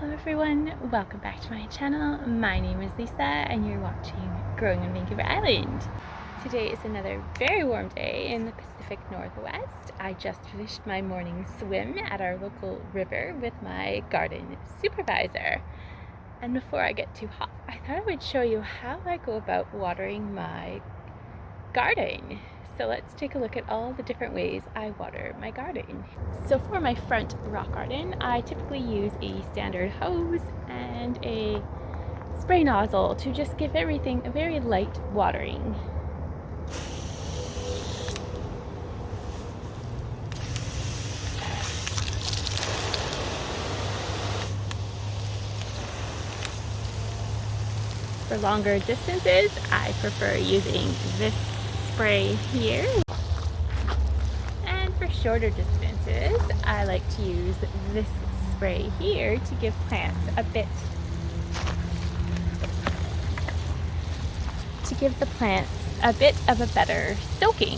Hello everyone, welcome back to my channel. My name is Lisa and you're watching Growing on Vancouver Island. Today is another very warm day in the Pacific Northwest. I just finished my morning swim at our local river with my garden supervisor. And before I get too hot, I thought I would show you how I go about watering my garden. So let's take a look at all the different ways I water my garden. So for my front rock garden, I typically use a standard hose and a spray nozzle to just give everything a very light watering. For longer distances, I prefer using this spray here. And for shorter distances, I like to use this spray here to give plants a bit of a better soaking.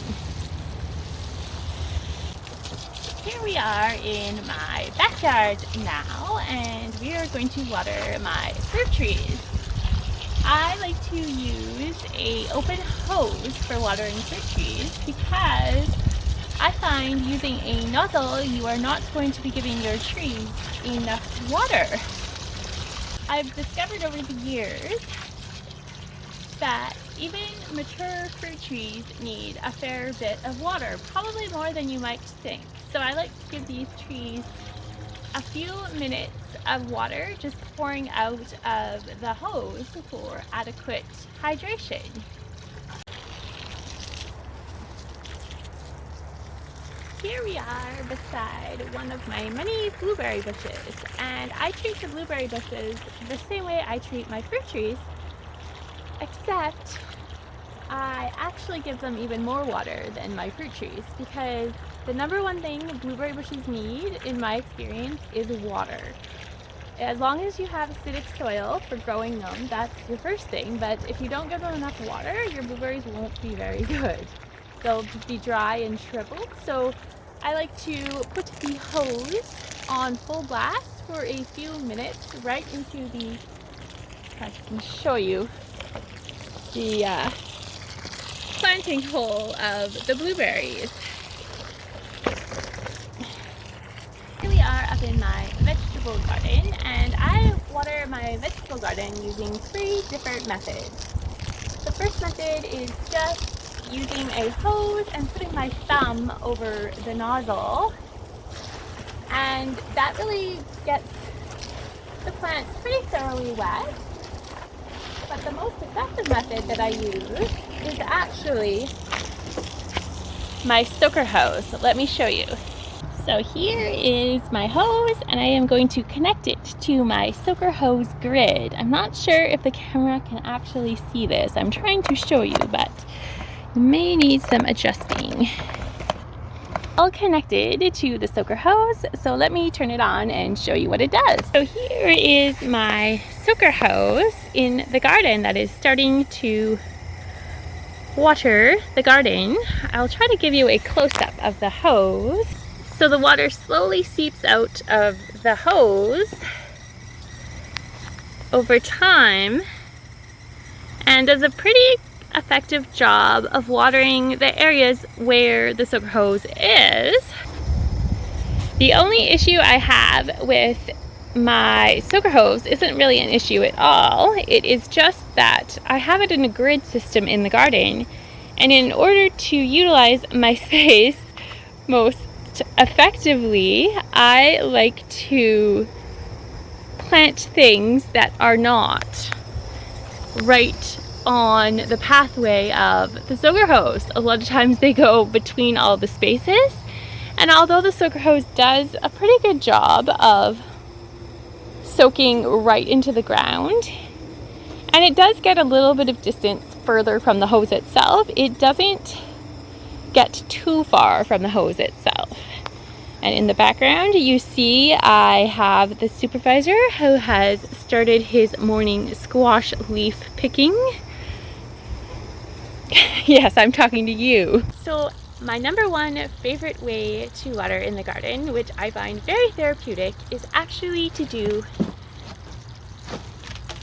Here we are in my backyard now, and we are going to water my fruit trees. I like to use an open hose for watering fruit trees because I find using a nozzle, you are not going to be giving your trees enough water. I've discovered over the years that even mature fruit trees need a fair bit of water, probably more than you might think. So I like to give these trees a few minutes of water just pouring out of the hose for adequate hydration. Here we are beside one of my many blueberry bushes, and I treat the blueberry bushes the same way I treat my fruit trees, except I actually give them even more water than my fruit trees, because the number one thing blueberry bushes need, in my experience, is water. As long as you have acidic soil for growing them, that's your first thing, but if you don't give them enough water, your blueberries won't be very good. They'll be dry and shriveled, so I like to put the hose on full blast for a few minutes right into the, I can show you, the planting hole of the blueberries. Here we are up in my vegetable garden, and I water my vegetable garden using 3 different methods. The first method is just using a hose and putting my thumb over the nozzle, and that really gets the plants pretty thoroughly wet. But the most effective method that I use is actually my soaker hose. Let me show you. So here is my hose, and I am going to connect it to my soaker hose grid. I'm not sure if the camera can actually see this. I'm trying to show you, but you may need some adjusting. All connected to the soaker hose, so let me turn it on and show you what it does. So here is my soaker hose in the garden that is starting to water the garden. I'll try to give you a close-up of the hose. So the water slowly seeps out of the hose over time and does a pretty effective job of watering the areas where the soaker hose is. The only issue I have with my soaker hose isn't really an issue at all. It is just that I have it in a grid system in the garden, and in order to utilize my space most effectively, I like to plant things that are not right on the pathway of the soaker hose. A lot of times they go between all the spaces, and although the soaker hose does a pretty good job of soaking right into the ground, and it does get a little bit of distance further from the hose itself, it doesn't get too far from the hose itself. And in the background you see I have the supervisor who has started his morning squash leaf picking. Yes, I'm talking to you. So my number one favorite way to water in the garden, which I find very therapeutic, is actually to do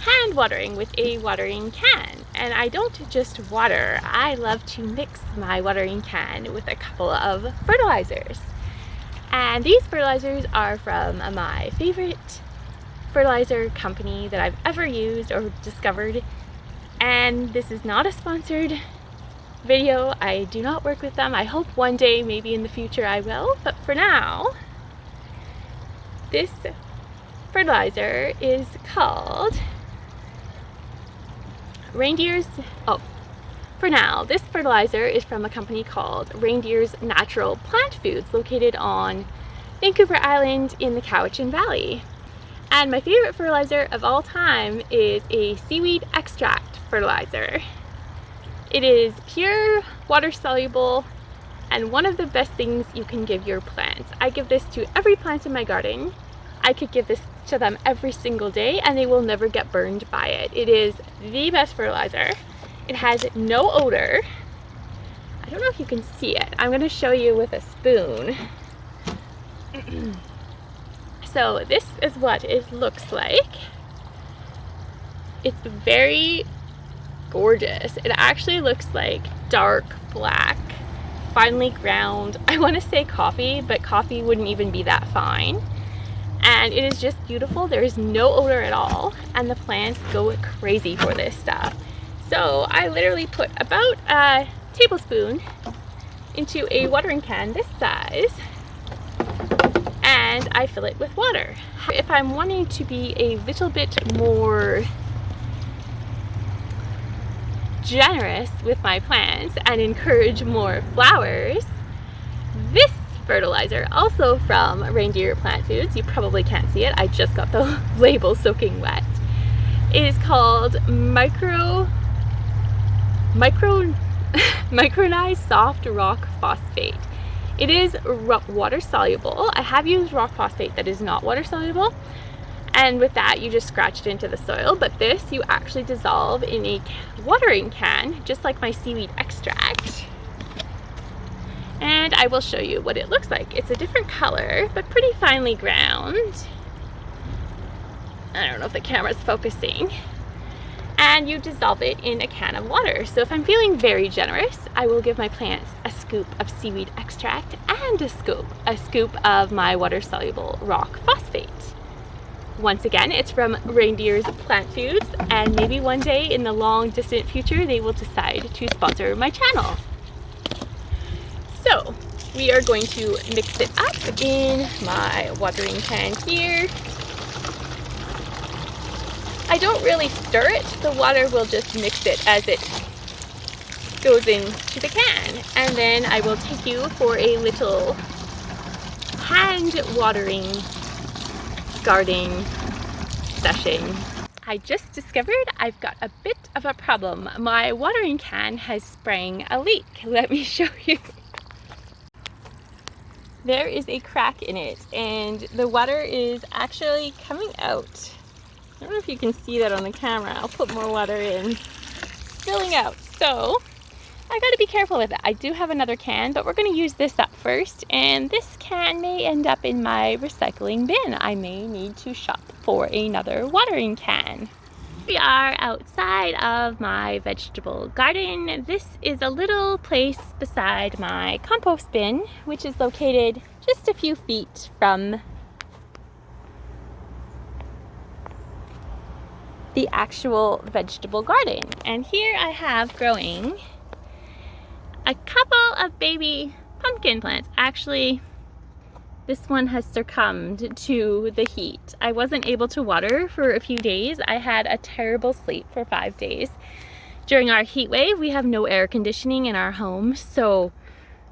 hand watering with a watering can. And I don't just water, I love to mix my watering can with a couple of fertilizers. And these fertilizers are from my favorite fertilizer company that I've ever used or discovered. And this is not a sponsored video. I do not work with them. I hope one day, maybe in the future, I will. But for now, this fertilizer is called For now, this fertilizer is from a company called Reindeer's Natural Plant Foods, located on Vancouver Island in the Cowichan Valley. And my favorite fertilizer of all time is a seaweed extract fertilizer. It is pure, water soluble, and one of the best things you can give your plants. I give this to every plant in my garden. I could give this to them every single day and they will never get burned by it. It is the best fertilizer. It has no odor. I don't know if you can see it. I'm going to show you with a spoon. So this is what it looks like. It's very gorgeous. It actually looks like dark black, finely ground. I want to say coffee, but coffee wouldn't even be that fine. And it is just beautiful. There is no odor at all, and the plants go crazy for this stuff. So I literally put about a tablespoon into a watering can this size, and I fill it with water. If I'm wanting to be a little bit more generous with my plants and encourage more flowers, this fertilizer, also from Reindeer Plant Foods, you probably can't see it, I just got the label soaking wet, is called micronized soft rock phosphate. It is water soluble. I have used rock phosphate that is not water soluble, and with that you just scratch it into the soil, but this you actually dissolve in a watering can, just like my seaweed extract. And I will show you what it looks like. It's a different color, but pretty finely ground. I don't know if the camera's focusing. And you dissolve it in a can of water. So if I'm feeling very generous, I will give my plants a scoop of seaweed extract and a scoop of my water-soluble rock phosphate. Once again, it's from Reindeer's Plant Foods, and maybe one day in the long distant future they will decide to sponsor my channel. So we are going to mix it up in my watering can here. I don't really stir it, the water will just mix it as it goes into the can. And then I will take you for a little hand watering garden session. I just discovered I've got a bit of a problem. My watering can has sprang a leak. Let me show you. There is a crack in it and the water is actually coming out. I don't know if you can see that on the camera. I'll put more water in. Spilling out. So I gotta be careful with it. I do have another can, but we're gonna use this up first, and this can may end up in my recycling bin. I may need to shop for another watering can. We are outside of my vegetable garden. This is a little place beside my compost bin, which is located just a few feet from the actual vegetable garden. And here I have growing a couple of baby pumpkin plants. Actually, this one has succumbed to the heat. I wasn't able to water for a few days. I had a terrible sleep for 5 days. During our heat wave, we have no air conditioning in our home, so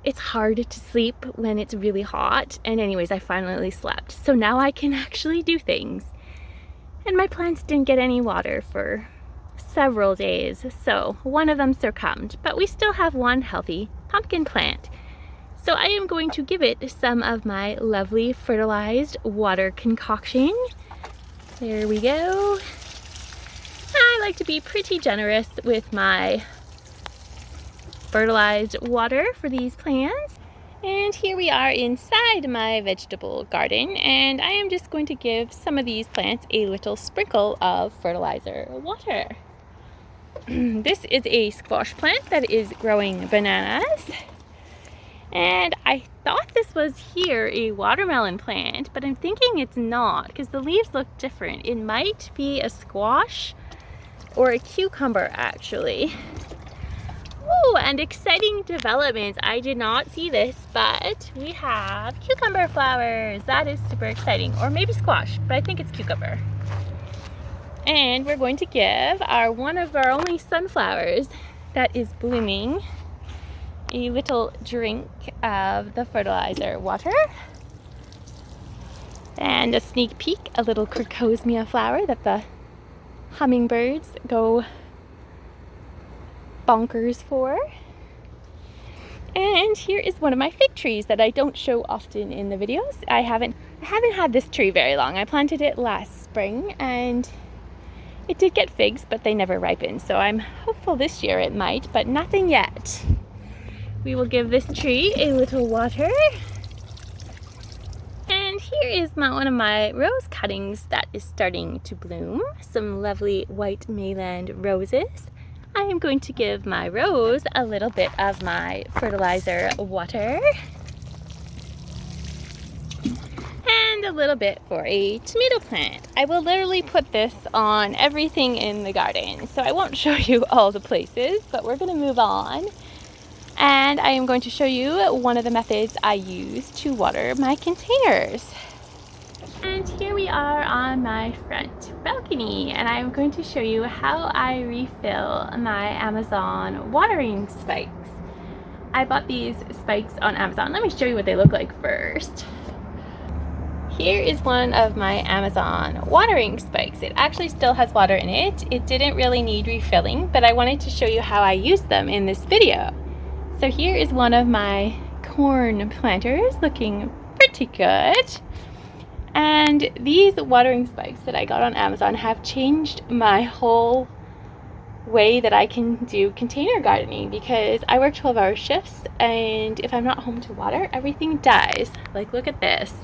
it's hard to sleep when it's really hot. And anyways, I finally slept. So now I can actually do things. And my plants didn't get any water for several days, so one of them succumbed, but we still have one healthy pumpkin plant. So I am going to give it some of my lovely fertilized water concoction. There we go. I like to be pretty generous with my fertilized water for these plants. And here we are inside my vegetable garden, and I am just going to give some of these plants a little sprinkle of fertilizer water. This is a squash plant that is growing bananas, and I thought this was here a watermelon plant, but I'm thinking it's not because the leaves look different. It might be a squash or a cucumber actually. Oh, and exciting developments. I did not see this, but we have cucumber flowers. That is super exciting. Or maybe squash, but I think it's cucumber. And we're going to give one of our only sunflowers that is blooming a little drink of the fertilizer water. And a sneak peek, a little crocosmia flower that the hummingbirds go bonkers for. And here is one of my fig trees that I don't show often in the videos. I haven't had this tree very long. I planted it last spring and it did get figs, but they never ripened. So I'm hopeful this year it might, but nothing yet. We will give this tree a little water. And here is one of my rose cuttings that is starting to bloom. Some lovely white Mayland roses. I am going to give my rose a little bit of my fertilizer water. And a little bit for a tomato plant. I will literally put this on everything in the garden, so I won't show you all the places, but we're going to move on. And I am going to show you one of the methods I use to water my containers. And here we are on my front balcony, and I'm going to show you how I refill my Amazon watering spikes. I bought these spikes on Amazon. Let me show you what they look like first. Here is one of my Amazon watering spikes. It actually still has water in it. It didn't really need refilling, but I wanted to show you how I use them in this video. So here is one of my corn planters looking pretty good. And these watering spikes that I got on Amazon have changed my whole way that I can do container gardening, because I work 12-hour shifts, and if I'm not home to water, everything dies. Like, look at this.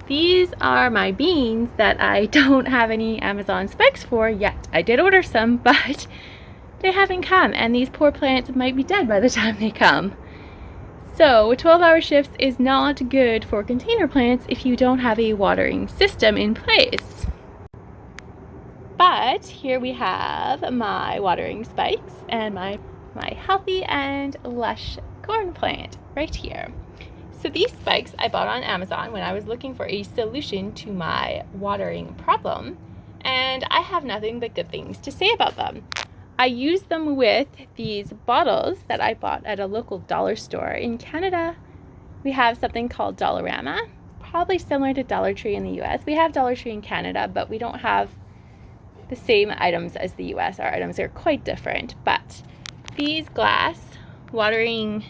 These are my beans that I don't have any Amazon spikes for yet. I did order some, but they haven't come, and these poor plants might be dead by the time they come. So 12-hour shifts is not good for container plants if you don't have a watering system in place. But here we have my watering spikes and my healthy and lush corn plant right here. So these spikes I bought on Amazon when I was looking for a solution to my watering problem, and I have nothing but good things to say about them. I use them with these bottles that I bought at a local dollar store. In Canada, we have something called Dollarama, probably similar to Dollar Tree in the US. We have Dollar Tree in Canada, but we don't have the same items as the US. Our items are quite different. But these glass watering,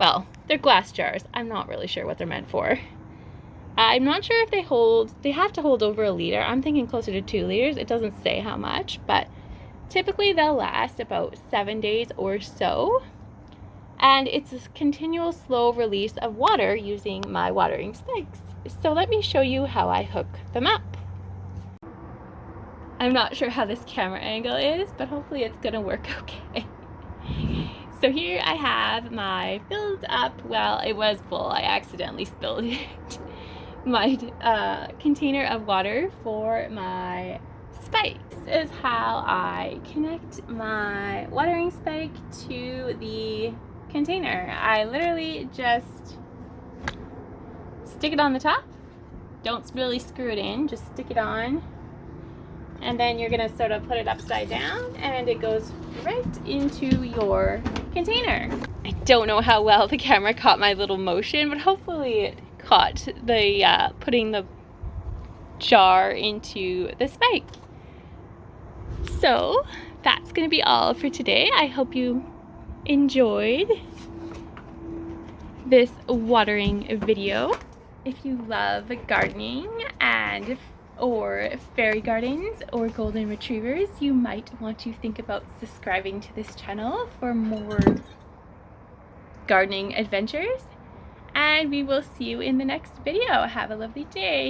well, they're glass jars. I'm not really sure what they're meant for. I'm not sure if they have to hold over a liter. I'm thinking closer to 2 liters. It doesn't say how much, but typically they'll last about 7 days or so, and it's a continual slow release of water using my watering spikes. So let me show you how I hook them up. I'm not sure how this camera angle is, but hopefully it's gonna work okay. So here I have my filled up, well, it was full, I accidentally spilled it, my container of water for my spikes. Is how I connect my watering spike to the container. I literally just stick it on the top. Don't really screw it in, just stick it on, and then you're gonna sort of put it upside down and it goes right into your container. I don't know how well the camera caught my little motion, but hopefully it caught the putting the jar into the spike. So that's going to be all for today. I hope you enjoyed this watering video. If you love gardening or fairy gardens or golden retrievers, you might want to think about subscribing to this channel for more gardening adventures. and we will see you in the next video. Have a lovely day.